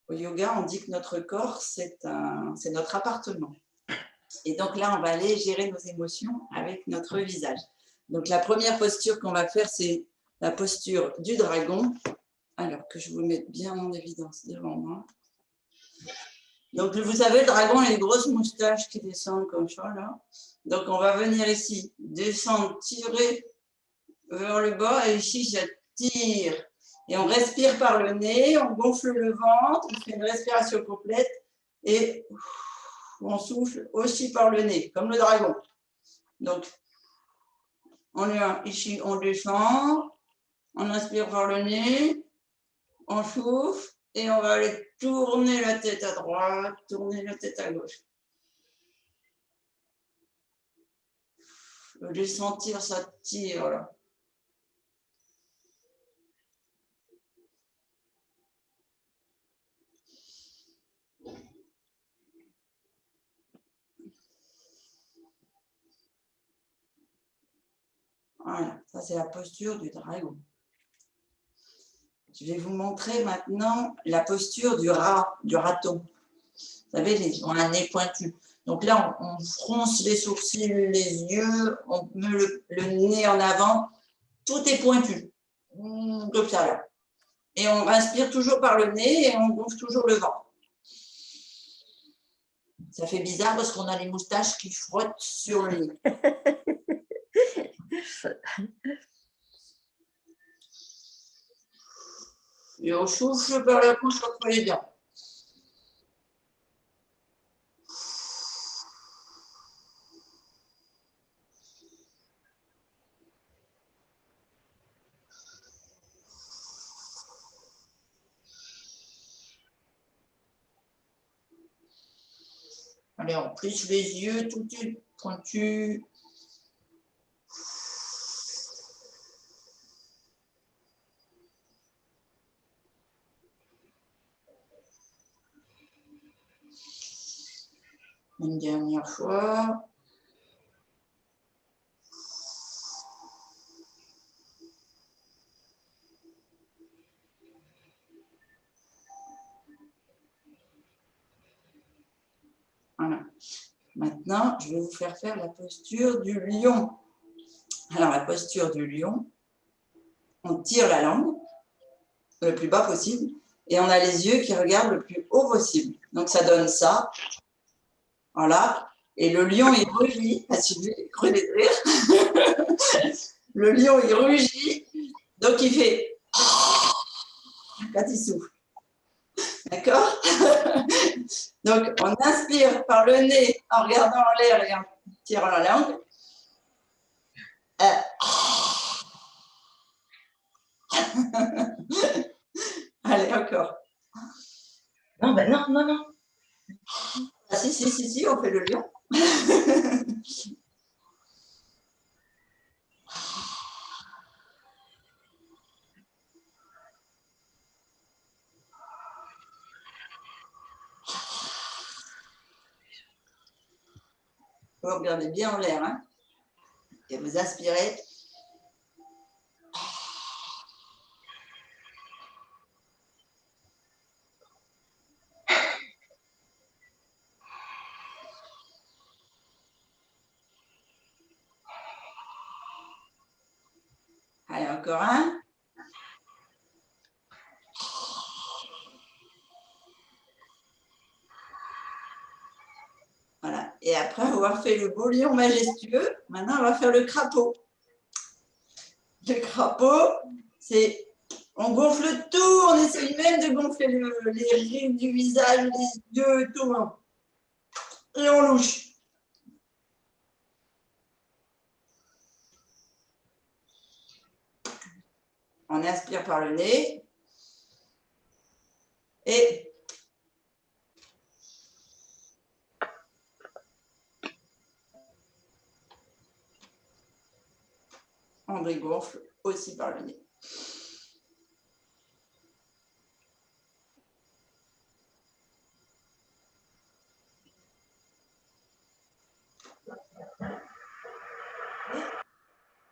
Au yoga, on dit que notre corps, c'est notre appartement. Et donc là, on va aller gérer nos émotions avec notre visage. Donc la première posture qu'on va faire, c'est la posture du dragon. Alors que je vous mette bien en évidence devant moi. Donc vous savez, le dragon a une grosse moustache qui descend comme ça là. Donc on va venir ici, descendre, tirer vers le bas et ici j'attire. Et on respire par le nez, on gonfle le ventre, on fait une respiration complète et on souffle aussi par le nez, comme le dragon. Donc, on est ici, on descend, on inspire par le nez, on souffle et on va aller tourner la tête à droite, tourner la tête à gauche. Les sentir, ça tire là. Voilà, ça c'est la posture du dragon. Je vais vous montrer maintenant la posture du rat, du raton. Vous savez, ils ont un nez pointu. Donc là, on fronce les sourcils, les yeux, on met le nez en avant. Tout est pointu, comme ça là. Et on inspire toujours par le nez et on gonfle toujours le ventre. Ça fait bizarre parce qu'on a les moustaches qui frottent sur le nez. Et on souffle par la bouche entre les dents. Allez, on plisse les yeux, tout est pointu. Une dernière fois. Voilà. Maintenant, je vais vous faire la posture du lion. Alors, la posture du lion, on tire la langue le plus bas possible et on a les yeux qui regardent le plus haut possible. Donc, ça donne ça. Voilà. Et le lion, il rugit. Ah, si vous creusez de rire. Le lion, il rugit. Donc, il fait quand il souffle. D'accord? Donc, on inspire par le nez en regardant en l'air et en tirant la langue. Allez, encore. Non, ben non, non, non. Ah, si, on fait le lion. Vous regardez bien en l'air, hein, et vous aspirez. Allez, encore un. Voilà. Et après avoir fait le beau lion majestueux, maintenant on va faire le crapaud. Le crapaud, c'est on gonfle tout, on essaye même de gonfler les rides du visage, les yeux, tout. Et on louche. On inspire par le nez. Et on dégonfle aussi par le nez.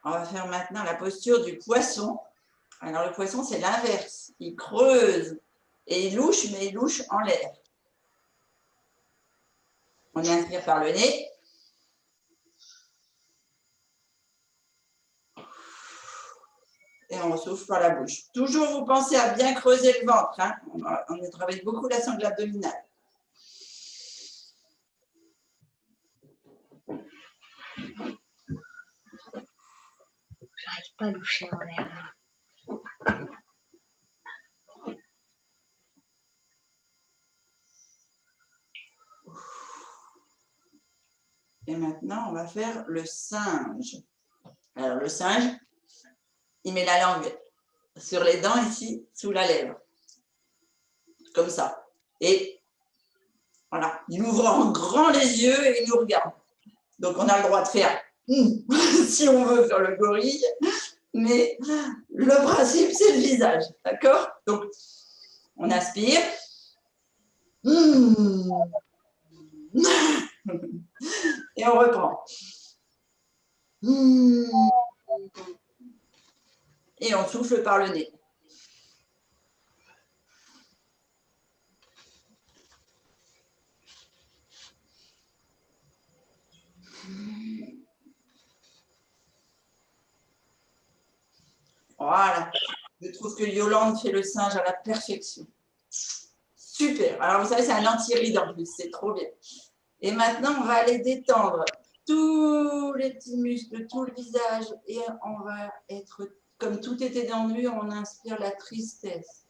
On va faire maintenant la posture du poisson. Alors le poisson, c'est l'inverse. Il creuse Et il louche, mais il louche en l'air. On inspire par le nez. Et on souffle par la bouche. Toujours, vous pensez à bien creuser le ventre. Hein. On travaille beaucoup la sangle abdominale. J'arrive pas à loucher en l'air. Et maintenant, on va faire le singe. Alors, le singe, il met la langue sur les dents ici, sous la lèvre. Comme ça. Et voilà, il ouvre en grand les yeux et il nous regarde. Donc, on a le droit de faire si on veut faire le gorille. Mais le principe, c'est le visage. D'accord? Donc, on aspire. Et on reprend. Et on souffle par le nez. Voilà. Je trouve que Yolande fait le singe à la perfection. Super. Alors, vous savez, c'est un anti-ride en plus. C'est trop bien. Et maintenant, on va aller détendre tous les petits muscles, tout le visage. Et on va être, comme tout est étendu, on inspire la tristesse.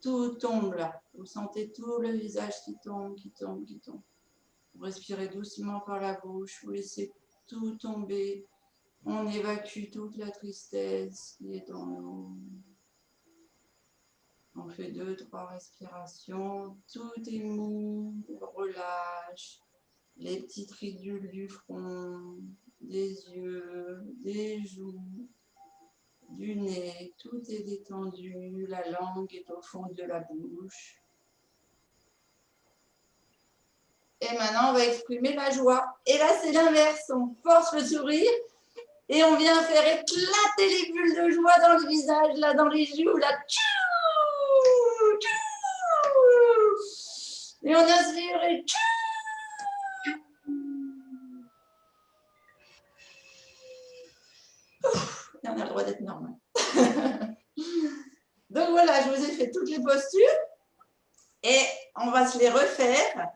Tout tombe là. Vous sentez tout le visage qui tombe, qui tombe, qui tombe. Vous respirez doucement par la bouche. Vous laissez tout tomber. On évacue toute la tristesse qui est en nous. On fait 2-3 respirations. Tout est mou. On relâche. Les petites ridules du front, des yeux, des joues, du nez. Tout est détendu. La langue est au fond de la bouche. Et maintenant, on va exprimer la joie. Et là, c'est l'inverse. On force le sourire. Et on vient faire éclater les bulles de joie dans le visage, là, dans les joues, là. Et on inspire et on a le droit d'être normal. Donc voilà, je vous ai fait toutes les postures et on va se les refaire.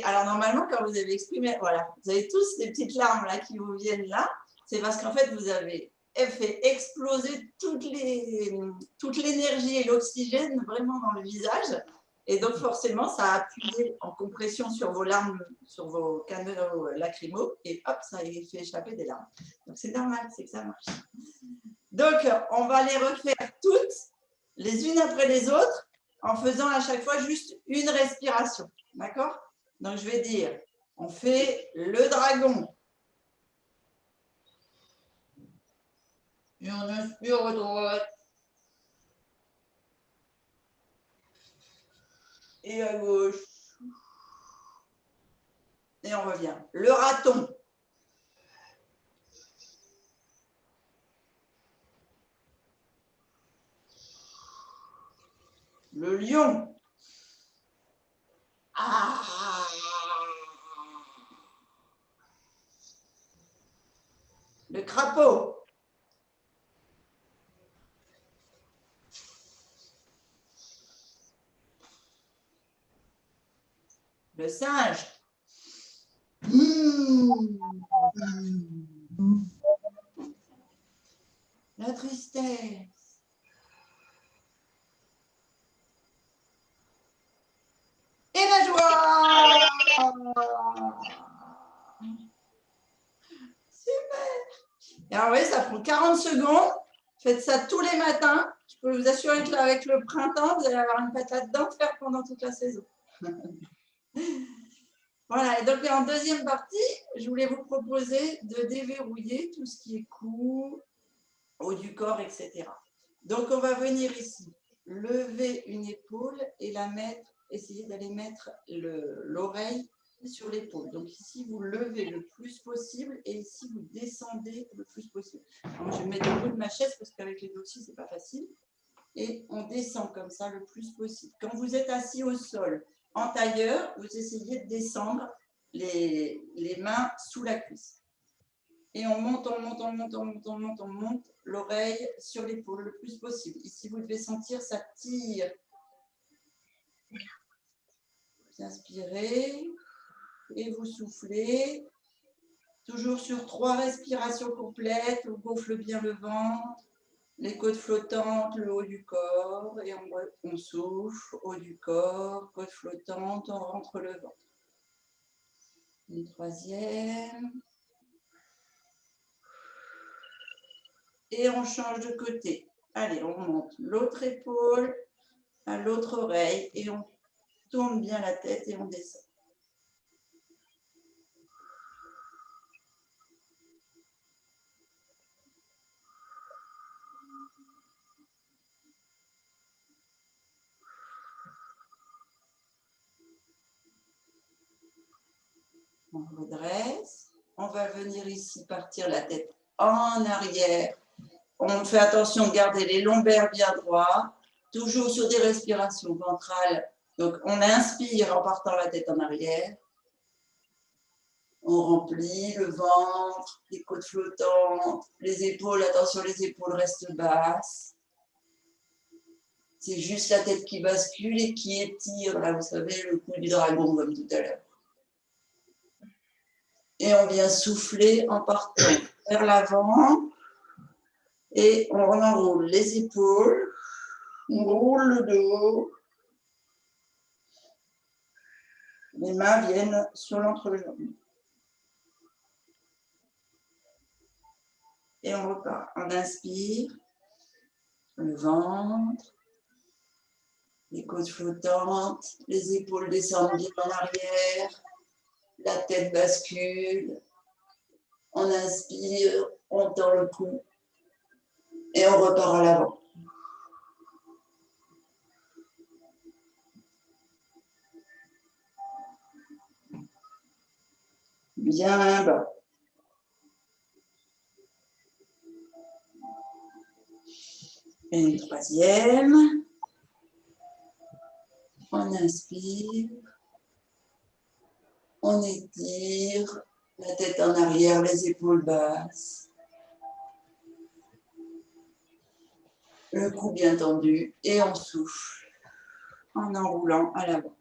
Alors normalement, quand vous avez exprimé, voilà, vous avez tous des petites larmes là qui vous viennent là. C'est parce qu'en fait, vous avez fait exploser toute l'énergie et l'oxygène vraiment dans le visage. Et donc, forcément, ça a appuyé en compression sur vos larmes, sur vos canaux lacrymaux. Et hop, ça a fait échapper des larmes. Donc, c'est normal, c'est que ça marche. Donc, on va les refaire toutes, les unes après les autres, en faisant à chaque fois juste une respiration. D'accord? Donc, je vais dire, on fait le dragon. Et on inspire à droite. Et à gauche. Et on revient. Le raton. Le lion. Ah. Le crapaud. Le singe. La tristesse. Et la joie. Super. Et alors, vous voyez, ça prend 40 secondes. Faites ça tous les matins. Je peux vous assurer qu'avec le printemps, vous allez avoir une patate d'enfer pendant toute la saison. Voilà, et donc en deuxième partie, je voulais vous proposer de déverrouiller tout ce qui est cou, haut du corps, etc. Donc on va venir ici, lever une épaule et la mettre, essayer d'aller mettre l'oreille sur l'épaule. Donc ici, vous levez le plus possible et ici, vous descendez le plus possible. Alors, je vais me mettre au bout de ma chaise parce qu'avec les dossiers, ce n'est pas facile. et on descend comme ça le plus possible. Quand vous êtes assis au sol, en tailleur, vous essayez de descendre les mains sous la cuisse. Et on monte, on monte, on monte, on monte, on monte, on monte l'oreille sur l'épaule le plus possible. Ici, vous devez sentir, ça tire. Vous inspirez et vous soufflez. Toujours sur 3 respirations complètes, on gonfle bien le ventre, les côtes flottantes, le haut du corps, et on souffle, haut du corps, côte flottante, on rentre le ventre. Une 3e. Et on change de côté. Allez, on monte l'autre épaule à l'autre oreille et on tourne bien la tête et on descend. On redresse. On va venir ici partir la tête en arrière. On fait attention de garder les lombaires bien droits, toujours sur des respirations ventrales. Donc, on inspire en partant la tête en arrière. On remplit le ventre, les côtes flottantes, les épaules. Attention, les épaules restent basses. C'est juste la tête qui bascule et qui étire, là, vous savez, le cou du dragon, comme tout à l'heure. Et on vient souffler en partant vers l'avant. Et on enroule les épaules, on roule le dos. Les mains viennent sur l'entrejambe. Et on repart. On inspire, le ventre, les côtes flottantes, les épaules descendent bien en arrière, la tête bascule. On inspire, on tend le cou et on repart à l'avant. Bien bas. Et une 3e. On inspire. On étire. La tête en arrière, les épaules basses. Le cou bien tendu. Et on souffle en enroulant à l'avant.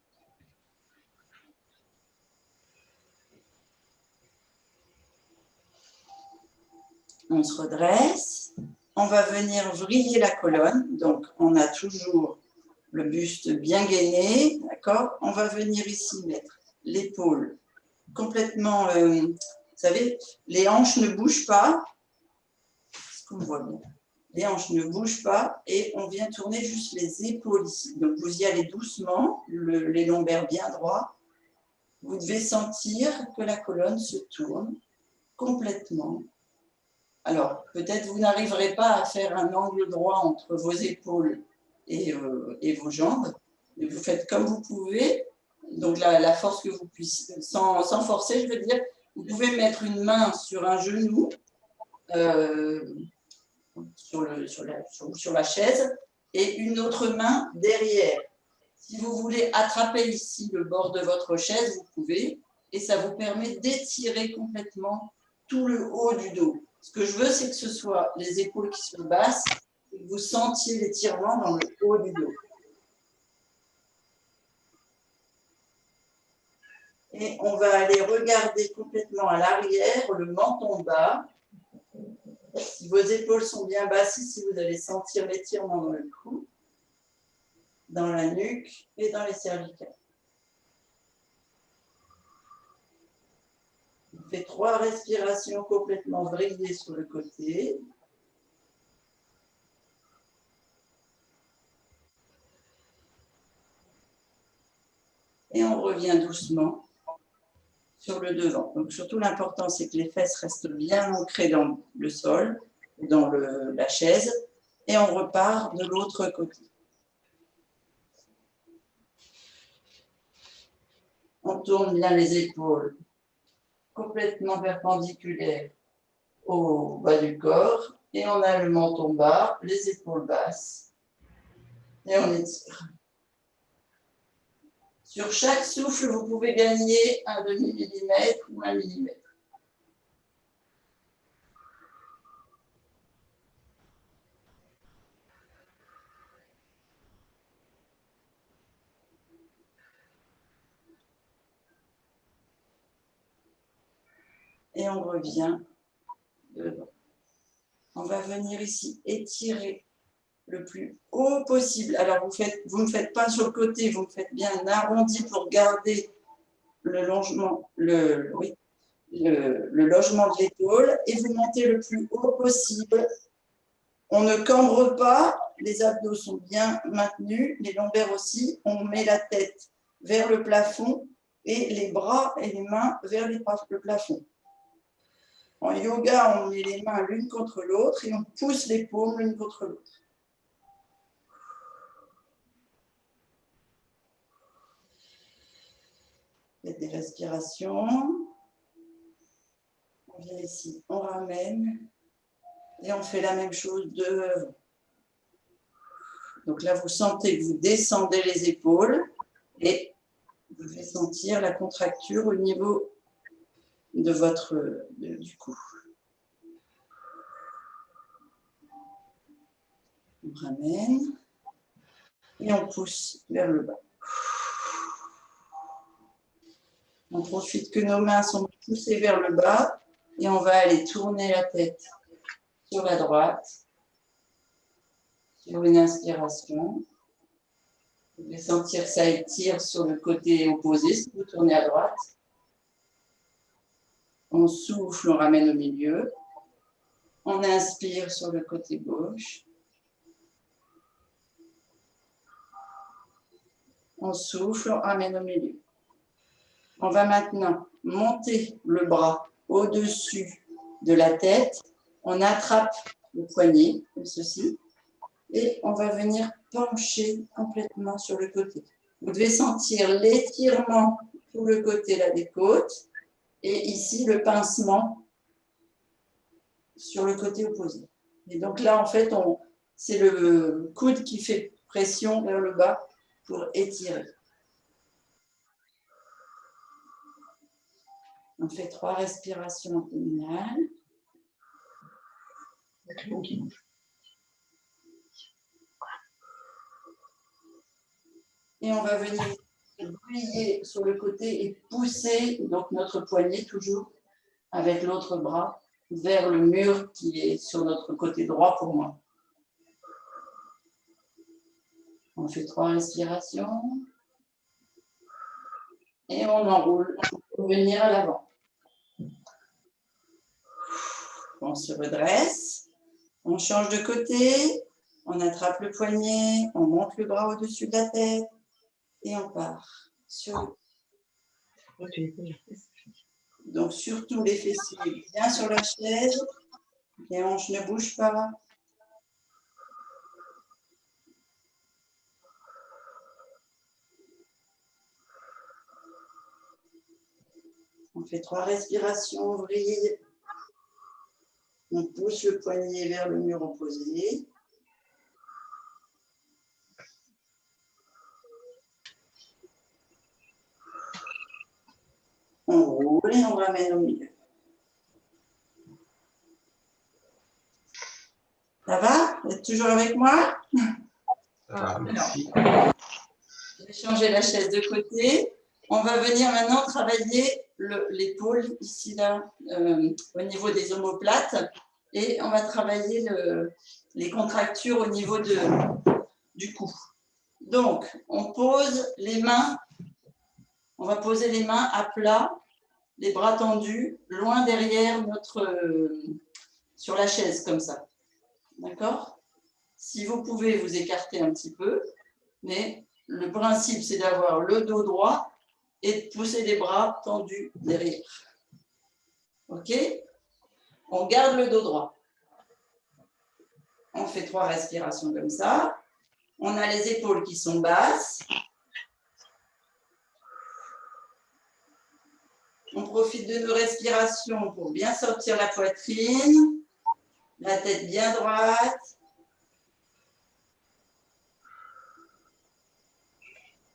On se redresse. On va venir vriller la colonne. Donc, on a toujours le buste bien gainé. D'accord ? On va venir ici mettre l'épaule complètement... vous savez, les hanches ne bougent pas. Est-ce qu'on voit bien ? Les hanches ne bougent pas et on vient tourner juste les épaules ici. Donc, vous y allez doucement, les lombaires bien droits. Vous devez sentir que la colonne se tourne complètement. Alors, peut-être vous n'arriverez pas à faire un angle droit entre vos épaules et vos jambes, mais vous faites comme vous pouvez. Donc, la force que vous puissiez, sans forcer, je veux dire, vous pouvez mettre une main sur un genou, sur la chaise, et une autre main derrière. Si vous voulez attraper ici le bord de votre chaise, vous pouvez, et ça vous permet d'étirer complètement tout le haut du dos. Ce que je veux, c'est que ce soit les épaules qui sont basses et que vous sentiez l'étirement dans le haut du dos. Et on va aller regarder complètement à l'arrière, le menton bas. Si vos épaules sont bien basses, ici, vous allez sentir l'étirement dans le cou, dans la nuque et dans les cervicales. On fait 3 respirations complètement vrillées sur le côté. Et on revient doucement sur le devant. Donc surtout l'important, c'est que les fesses restent bien ancrées dans le sol, dans la chaise, et on repart de l'autre côté. On tourne bien les épaules complètement perpendiculaires au bas du corps, et on a le menton bas, les épaules basses. Et on étire. Sur chaque souffle, vous pouvez gagner un demi-millimètre ou 1 millimètre. Et on revient devant. On va venir ici étirer le plus haut possible. Alors, vous ne faites pas sur le côté, vous me faites bien un arrondi pour garder le logement, le logement de l'épaule et vous montez le plus haut possible. On ne cambre pas, les abdos sont bien maintenus, les lombaires aussi. On met la tête vers le plafond et les bras et les mains vers le plafond. En yoga, on met les mains l'une contre l'autre et on pousse les paumes l'une contre l'autre. Faites des respirations. On vient ici, on ramène et on fait la même chose devant. Donc là, vous sentez que vous descendez les épaules et vous devez sentir la contracture au niveau de du cou. On ramène et on pousse vers le bas. On profite que nos mains sont poussées vers le bas et on va aller tourner la tête sur la droite, sur une inspiration. Vous pouvez sentir que ça étire sur le côté opposé si vous tournez à droite. On souffle, on ramène au milieu. On inspire sur le côté gauche. On souffle, on ramène au milieu. On va maintenant monter le bras au-dessus de la tête. On attrape le poignet, comme ceci. Et on va venir pencher complètement sur le côté. Vous devez sentir l'étirement sur le côté là, des côtes. Et ici, le pincement sur le côté opposé. Et donc là, en fait, c'est le coude qui fait pression vers le bas pour étirer. On fait 3 respirations abdominales. Et on va venir plier sur le côté et pousser donc notre poignet toujours avec l'autre bras vers le mur qui est sur notre côté droit pour moi. On fait 3 respirations et on enroule pour venir à l'avant. On se redresse, on change de côté, on attrape le poignet, on monte le bras au-dessus de la tête et on part. Donc surtout les fessiers bien sur la chaise, les hanches ne bougent pas. On fait 3 respirations, on vrille. On pousse le poignet vers le mur opposé. On roule et on ramène au milieu. Ça va? Vous êtes toujours avec moi? Merci. Je vais changer la chaise de côté. On va venir maintenant travailler l'épaule ici, là, au niveau des omoplates. Et on va travailler les contractures au niveau du cou. Donc, on pose les mains. On va poser les mains à plat, les bras tendus, loin derrière sur la chaise, comme ça. D'accord? Si vous pouvez vous écarter un petit peu, mais le principe, c'est d'avoir le dos droit et de pousser les bras tendus derrière. OK? On garde le dos droit. On fait 3 respirations comme ça. On a les épaules qui sont basses. On profite de nos respirations pour bien sortir la poitrine, la tête bien droite.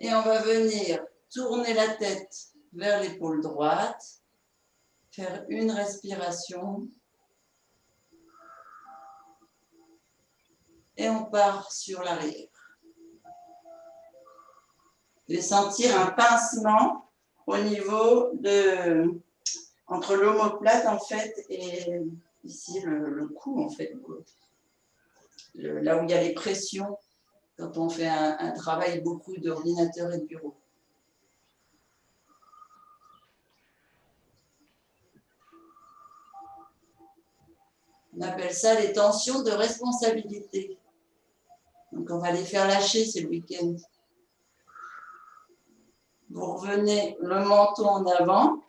Et on va venir tourner la tête vers l'épaule droite, faire une respiration. Et on part sur l'arrière. Vous allez sentir un pincement au niveau de, entre l'omoplate en fait et ici le cou en fait, là où il y a les pressions quand on fait un travail beaucoup d'ordinateur et de bureau. On appelle ça les tensions de responsabilité. Donc on va les faire lâcher ce week-end. Vous revenez le menton en avant,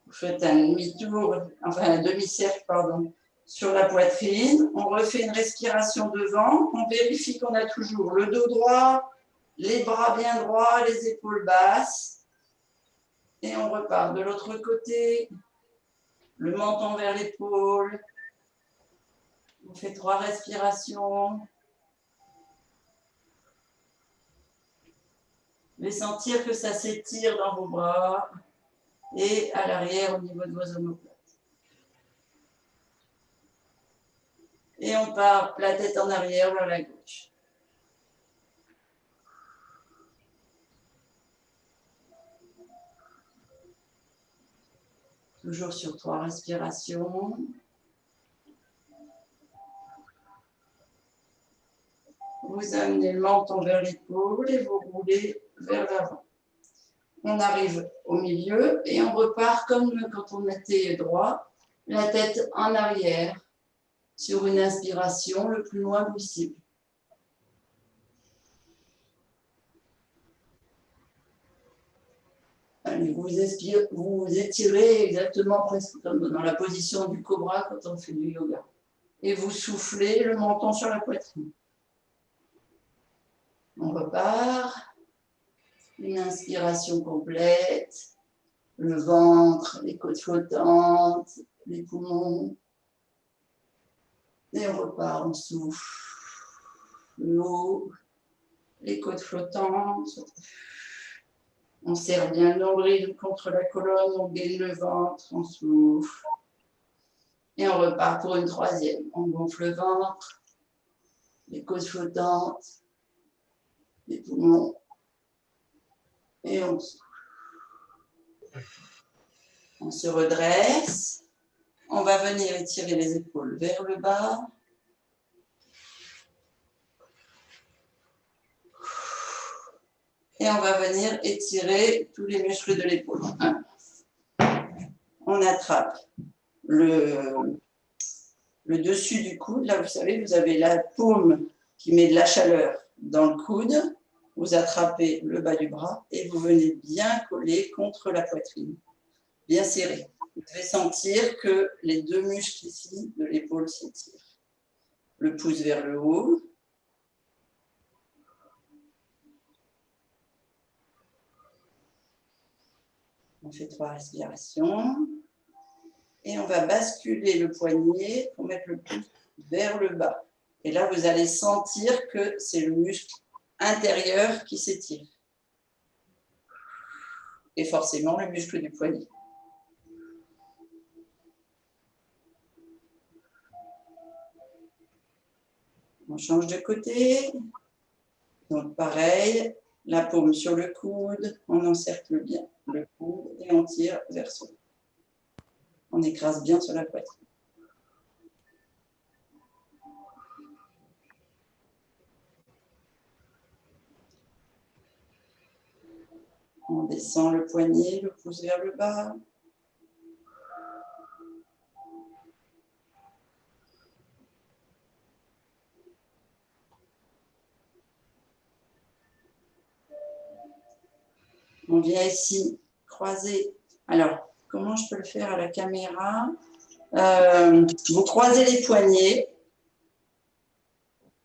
vous faites un demi-tour, enfin un demi-cercle, pardon, sur la poitrine. On refait une respiration devant. On vérifie qu'on a toujours le dos droit, les bras bien droits, les épaules basses. Et on repart de l'autre côté, le menton vers l'épaule. On fait 3 respirations. Vous allez sentir que ça s'étire dans vos bras et à l'arrière au niveau de vos omoplates. Et on part la tête en arrière vers la gauche. Toujours sur 3 respirations. Vous amenez le menton vers l'épaule et vous roulez vers l'avant. On arrive au milieu et on repart comme quand on était droit, la tête en arrière sur une inspiration le plus loin possible. Allez, vous étirez exactement presque comme dans la position du cobra quand on fait du yoga. Et vous soufflez le menton sur la poitrine. On repart. Une inspiration complète. Le ventre, les côtes flottantes, les poumons. Et on repart, on souffle. L'eau, les côtes flottantes. On serre bien le nombril contre la colonne, on gaine le ventre, on souffle. Et on repart pour une 3e. On gonfle le ventre, les côtes flottantes, les poumons. Et on souffle. On se redresse. On va venir étirer les épaules vers le bas. Et on va venir étirer tous les muscles de l'épaule. On attrape le dessus du coude. Là, vous savez, vous avez la paume qui met de la chaleur dans le coude. Vous attrapez le bas du bras et vous venez bien coller contre la poitrine. Bien serré. Vous devez sentir que les 2 muscles ici de l'épaule s'étirent. Le pouce vers le haut. On fait 3 respirations. Et on va basculer le poignet pour mettre le pouce vers le bas. Et là, vous allez sentir que c'est le muscle intérieur qui s'étire. Et forcément, le muscle du poignet. On change de côté. Donc, pareil, la paume sur le coude, on encercle bien le coude et on tire vers soi. On écrase bien sur la poitrine. On descend le poignet, le pouce vers le bas. On vient ici croiser. Alors, comment je peux le faire à la caméra? Vous croisez les poignets.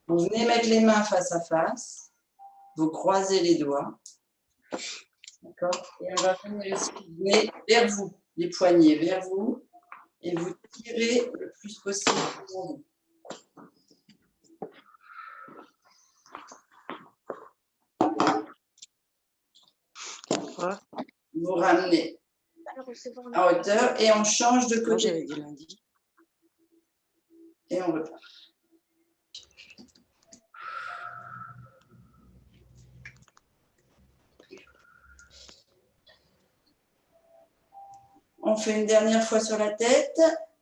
Vous venez mettre les mains face à face. Vous croisez les doigts. D'accord? Et on va venir ici, vous venez vers vous, les poignets vers vous. Et vous tirez le plus possible pour vous. Vous ramenez à hauteur et on change de Moi, côté. j'avais dit lundi. Et on repart. On fait une dernière fois sur la tête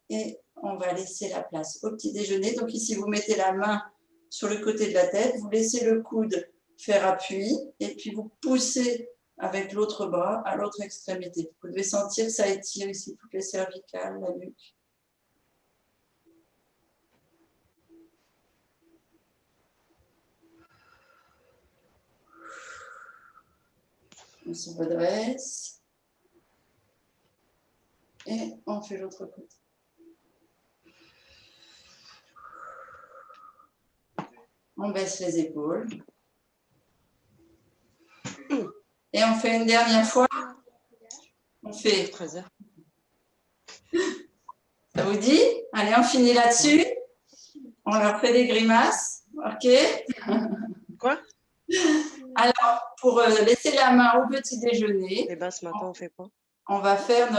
et on va laisser la place au petit déjeuner. Donc ici, vous mettez la main sur le côté de la tête, vous laissez le coude faire appui et puis vous poussez avec l'autre bras à l'autre extrémité. Vous devez sentir que ça étire ici toutes les cervicales, la nuque. On se redresse et on fait l'autre côté. On baisse les épaules. Et on fait une dernière fois. On fait 13h. Ça vous dit? Allez, on finit là-dessus. On leur fait des grimaces. OK? Quoi? Alors, pour laisser la main au petit déjeuner, Eh ben, ce matin, on fait quoi? on va faire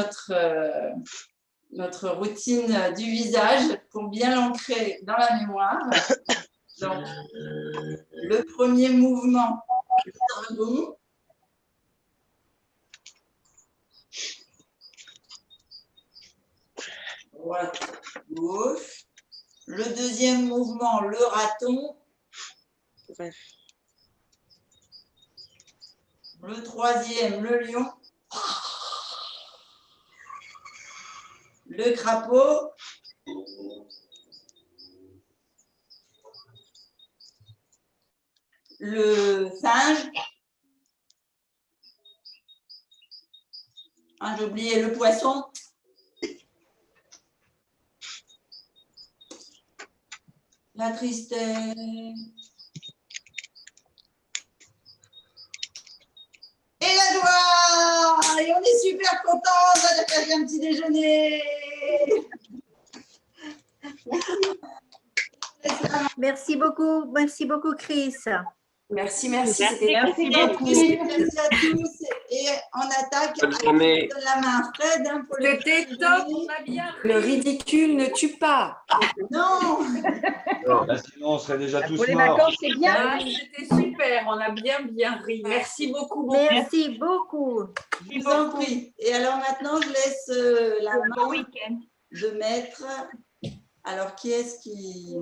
notre routine du visage pour bien l'ancrer dans la mémoire. Donc, le premier mouvement, dragon. Droite, gauche. Le deuxième mouvement, le raton. Bref. Le troisième, le lion. Le crapaud. Le singe. Ah, j'ai oublié le poisson. La tristesse. Et la joie. Et on est super contents d'avoir fait un petit déjeuner. Merci beaucoup Chris. Merci. Merci beaucoup. Merci à tous. Et on attaque Bonne journée. de la main Fred pour le C'était top, on a bien. Le ridicule ne tue pas. Non. Là, sinon, on serait déjà tous Pour les morts. vacances, c'est bien. Ah, c'était super, on a bien ri. Merci beaucoup. Merci beaucoup. Je vous en prie. Et alors maintenant, je laisse la main de maître. Alors, qui est-ce qui...